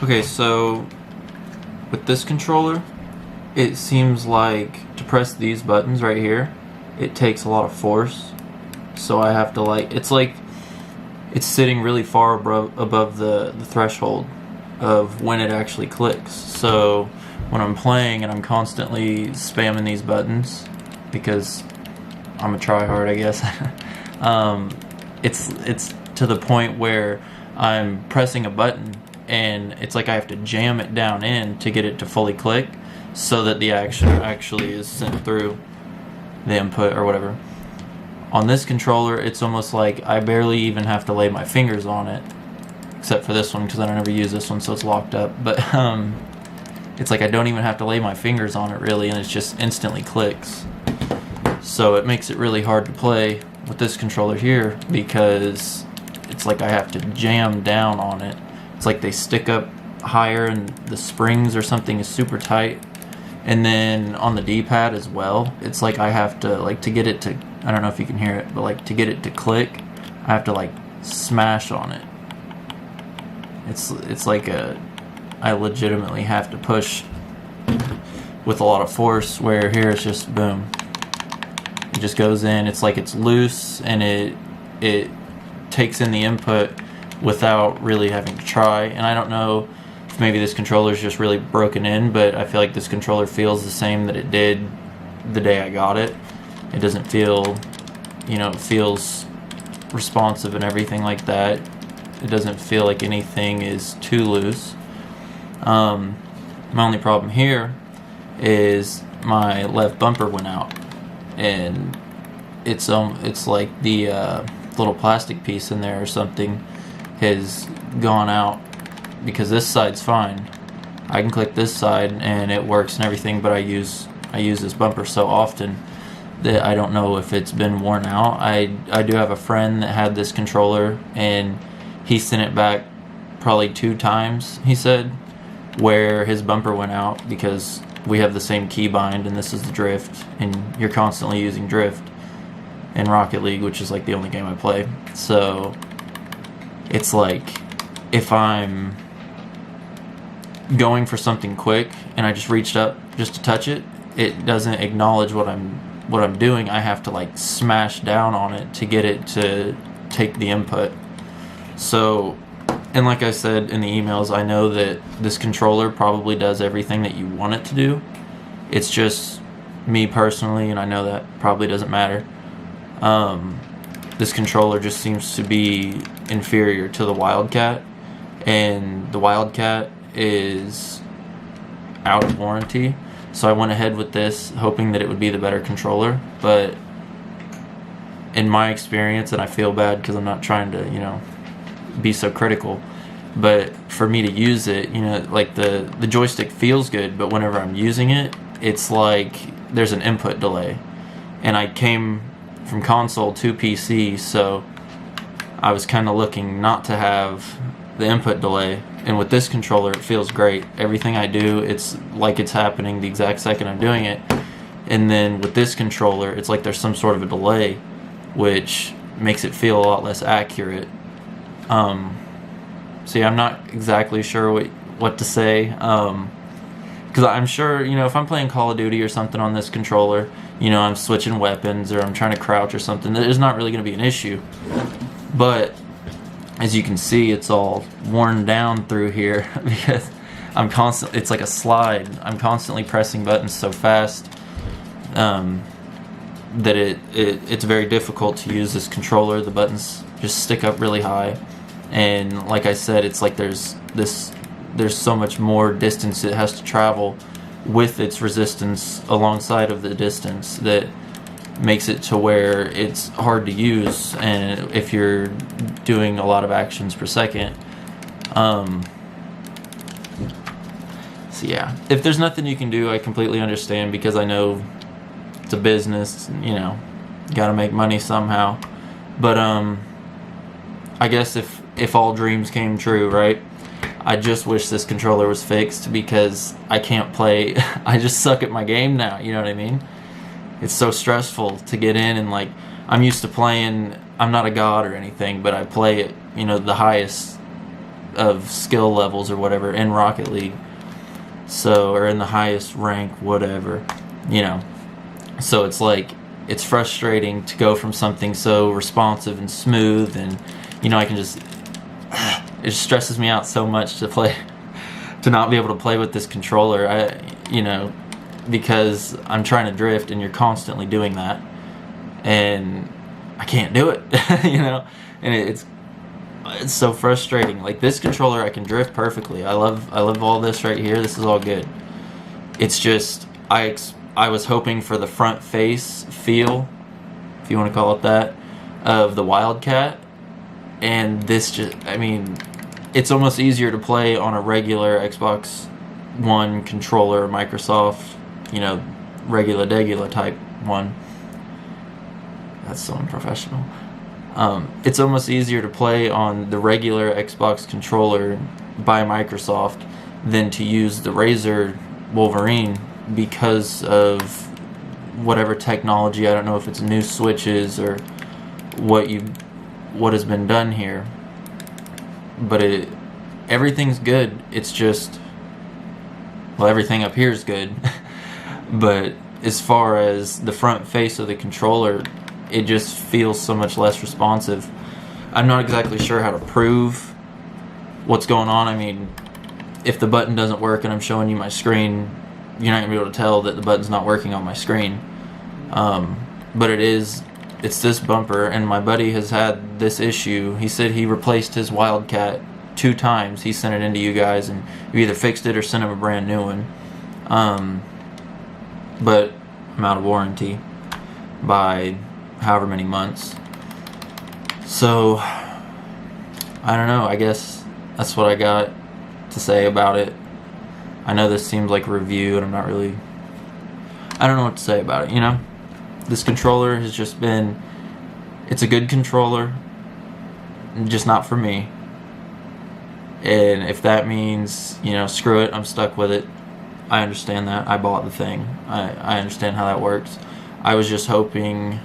Okay, so with this controller, it seems like to press these buttons right here, it takes a lot of force. So I have to like it's sitting really far above the threshold of when it actually clicks. So when I'm playing and I'm constantly spamming these buttons because I'm a tryhard, I guess, it's to the point where I'm pressing a button and it's like I have to jam it down in to get it to fully click so that the action actually is sent through the input or whatever. On this controller, it's almost like I barely even have to lay my fingers on it, except for this one because I don't ever use this one, so it's locked up. But it's like I don't even have to lay my fingers on it really, and it just instantly clicks. So it makes it really hard to play with this controller here because it's like I have to jam down on it. It's like they stick up higher and the springs or something is super tight. And then on the D-pad as well, it's like I have to, like, to get it to, I don't know if you can hear it, but like to get it to click, I have to like smash on it. It's like I legitimately have to push with a lot of force, where here it's just boom. It just goes in, it's like it's loose and it takes in the input without really having to try. And I don't know if maybe this controller is just really broken in, but I feel like this controller feels the same that it did the day I got it. It doesn't feel, it feels responsive and everything like that. It doesn't feel like anything is too loose. My only problem here is my left bumper went out, and it's like the little plastic piece in there or something has gone out, because this side's fine. I can click this side and it works and everything, but I use this bumper so often that I don't know if it's been worn out. I do have a friend that had this controller and he sent it back probably 2 times, he said, where his bumper went out because we have the same keybind and this is the drift, and you're constantly using drift in Rocket League, which is like the only game I play. So it's like if I'm going for something quick and I just reached up just to touch it, it doesn't acknowledge what I'm doing. I have to like smash down on it to get it to take the input. So, and like I said in the emails, I know that this controller probably does everything that you want it to do. It's just me personally, and I know that probably doesn't matter. This controller just seems to be inferior to the Wildcat, and the Wildcat is out of warranty. So I went ahead with this hoping that it would be the better controller, but in my experience, and I feel bad because I'm not trying to, be so critical, but for me to use it, like the joystick feels good, but whenever I'm using it, it's like there's an input delay. And I came from console to PC, so I was kind of looking not to have the input delay. And with this controller, it feels great. Everything I do, it's like it's happening the exact second I'm doing it. And then with this controller, it's like there's some sort of a delay, which makes it feel a lot less accurate. So yeah, I'm not exactly sure what to say. Because I'm sure, if I'm playing Call of Duty or something on this controller, I'm switching weapons or I'm trying to crouch or something, there's not really going to be an issue. But as you can see, it's all worn down through here because it's like a slide. I'm constantly pressing buttons so fast that it's very difficult to use this controller. The buttons just stick up really high, and like I said, it's like there's so much more distance it has to travel with its resistance alongside of the distance that makes it to where it's hard to use, and if you're doing a lot of actions per second. So yeah, if there's nothing you can do, I completely understand, because I know it's a business, gotta make money somehow. But I guess if all dreams came true, right, I just wish this controller was fixed, because I can't play. I just suck at my game now, you know what I mean? It's so stressful to get in, and like, I'm used to playing, I'm not a god or anything, but I play at, the highest of skill levels or whatever in Rocket League. So, or in the highest rank, whatever, you know. So it's like, it's frustrating to go from something so responsive and smooth, and, you know, I can just, it just stresses me out so much to not be able to play with this controller, you know, because I'm trying to drift and you're constantly doing that, and I can't do it, you know, and it's so frustrating. Like, this controller, I can drift perfectly. I love all this right here. This is all good. It's just, I was hoping for the front face feel, if you want to call it that, of the Wildcat, and this just, I mean, it's almost easier to play on a regular Xbox One controller, Microsoft, you know, regular type one. That's so unprofessional. It's almost easier to play on the regular Xbox controller by Microsoft than to use the Razer Wolverine, because of whatever technology. I don't know if it's new switches or what has been done here, but everything's good. It's just, well, everything up here is good, but as far as the front face of the controller, it just feels so much less responsive. I'm not exactly sure how to prove what's going on. I mean, if the button doesn't work and I'm showing you my screen, you're not going to be able to tell that the button's not working on my screen. But it's this bumper, and my buddy has had this issue. He said he replaced his Wildcat 2 times. He sent it into you guys, and you either fixed it or sent him a brand new one. But I'm out of warranty by however many months. So, I don't know. I guess that's what I got to say about it. I know this seems like a review, and I don't know what to say about it, you know? This controller has just been, it's a good controller, just not for me. And if that means, you know, screw it, I'm stuck with it, I understand that. I bought the thing. I understand how that works. I was just hoping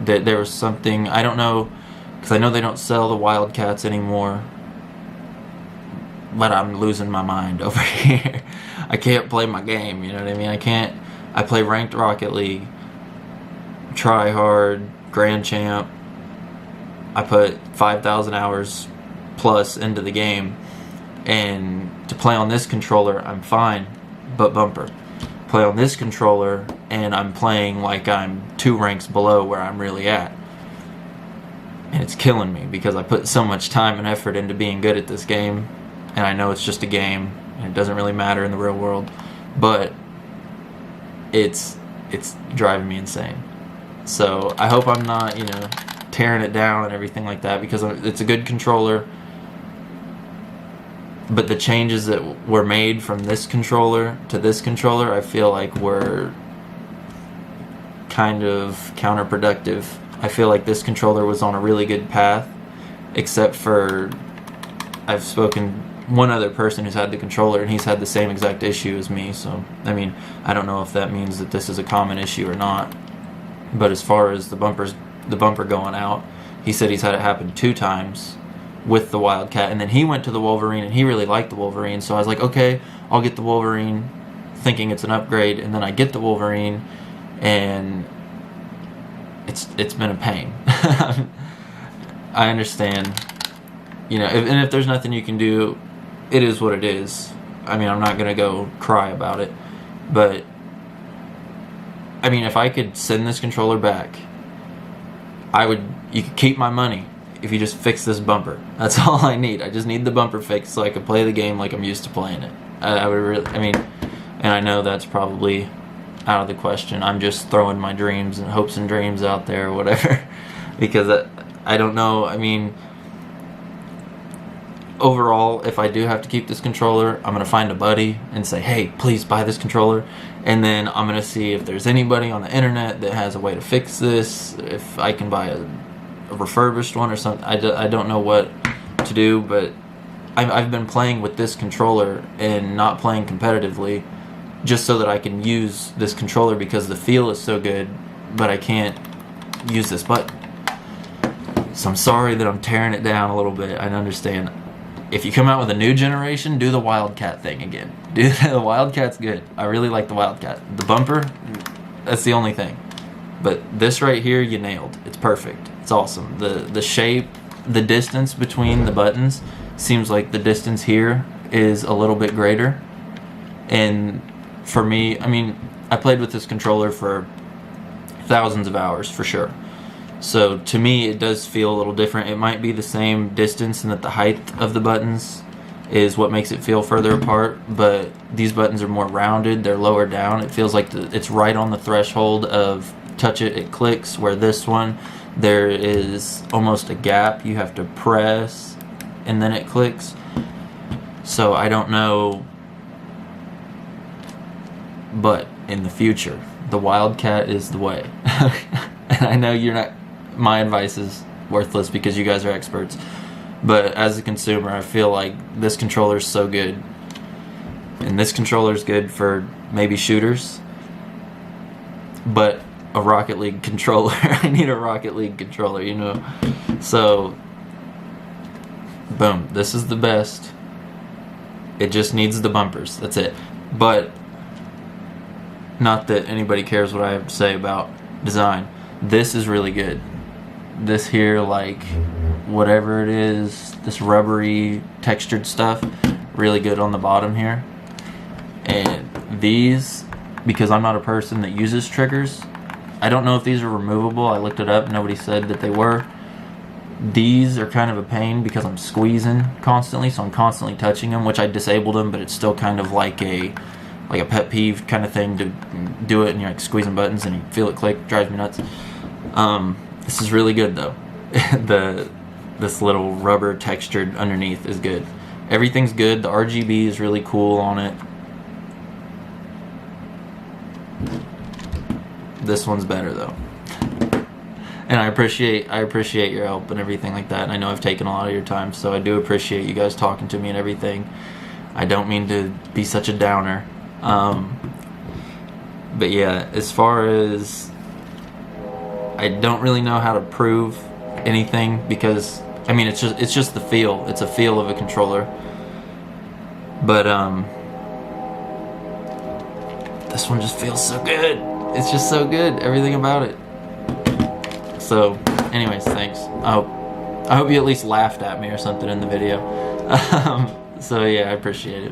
that there was something, I don't know, because I know they don't sell the Wildcats anymore, but I'm losing my mind over here. I can't play my game, you know what I mean? I play ranked Rocket League, try hard, Grand Champ. I put 5,000 hours plus into the game, and to play on this controller, I'm fine, but bumper. Play on this controller, and I'm playing like I'm 2 ranks below where I'm really at. And it's killing me, because I put so much time and effort into being good at this game, and I know it's just a game, and it doesn't really matter in the real world, but it's driving me insane. So I hope I'm not, you know, tearing it down and everything like that, because it's a good controller, but the changes that were made from this controller to this controller, I feel like were kind of counterproductive. I feel like this controller was on a really good path, except for I've spoken one other person who's had the controller, and he's had the same exact issue as me. So I mean, I don't know if that means that this is a common issue or not, but as far as the bumper going out, he said he's had it happen 2 times with the Wildcat, and then he went to the Wolverine, and he really liked the Wolverine, so I was like, okay, I'll get the Wolverine, thinking it's an upgrade, and then I get the Wolverine, and it's been a pain. I understand, you know, and if there's nothing you can do, it is what it is. I mean, I'm not gonna go cry about it, but I mean, if I could send this controller back, you could keep my money if you just fix this bumper. That's all I need. I just need the bumper fixed so I can play the game like I'm used to playing it. I would really, I mean, and I know that's probably out of the question. I'm just throwing my dreams and hopes and dreams out there or whatever, because I don't know. I mean, overall, if I do have to keep this controller, I'm going to find a buddy and say, hey, please buy this controller, and then I'm going to see if there's anybody on the internet that has a way to fix this, if I can buy a refurbished one or something. I don't know what to do, but I've been playing with this controller and not playing competitively just so that I can use this controller, because the feel is so good, but I can't use this button. So I'm sorry that I'm tearing it down a little bit. I understand. if you come out with a new generation, do the Wildcat thing again. The Wildcat's good. I really like the Wildcat. The bumper, that's the only thing. But this right here, you nailed. It's perfect. It's awesome. The shape, the distance between the buttons seems like the distance here is a little bit greater. And for me, I mean, I played with this controller for thousands of hours for sure. So to me, it does feel a little different. It might be the same distance and that the height of the buttons is what makes it feel further apart, but these buttons are more rounded, they're lower down. It feels like it's right on the threshold of touch it, it clicks, where this one, there is almost a gap. You have to press and then it clicks. So I don't know, but in the future, the Wildcat is the way. And I know you're not, my advice is worthless because you guys are experts, but as a consumer, I feel like this controller is so good, and this controller is good for maybe shooters, but a Rocket League controller, I need a Rocket League controller, you know. So boom, this is the best. It just needs the bumpers, that's it. But not that anybody cares what I have to say about design. This is really good. This here, like, whatever it is, this rubbery textured stuff, really good on the bottom here. And these, because I'm not a person that uses triggers, I don't know if these are removable. I looked it up, nobody said that they were. These are kind of a pain because I'm squeezing constantly, so I'm constantly touching them, which I disabled them, but it's still kind of like a pet peeve kind of thing to do it, and you're like squeezing buttons and you feel it click. Drives me nuts. This is really good though. This little rubber textured underneath is good. Everything's good. The RGB is really cool on it. This one's better though. And I appreciate your help and everything like that. And I know I've taken a lot of your time, so I do appreciate you guys talking to me and everything. I don't mean to be such a downer. But yeah, as far as, I don't really know how to prove anything because, I mean, it's just the feel. It's a feel of a controller. But this one just feels so good. It's just so good. Everything about it. So, anyways, thanks. I hope you at least laughed at me or something in the video. So yeah, I appreciate it.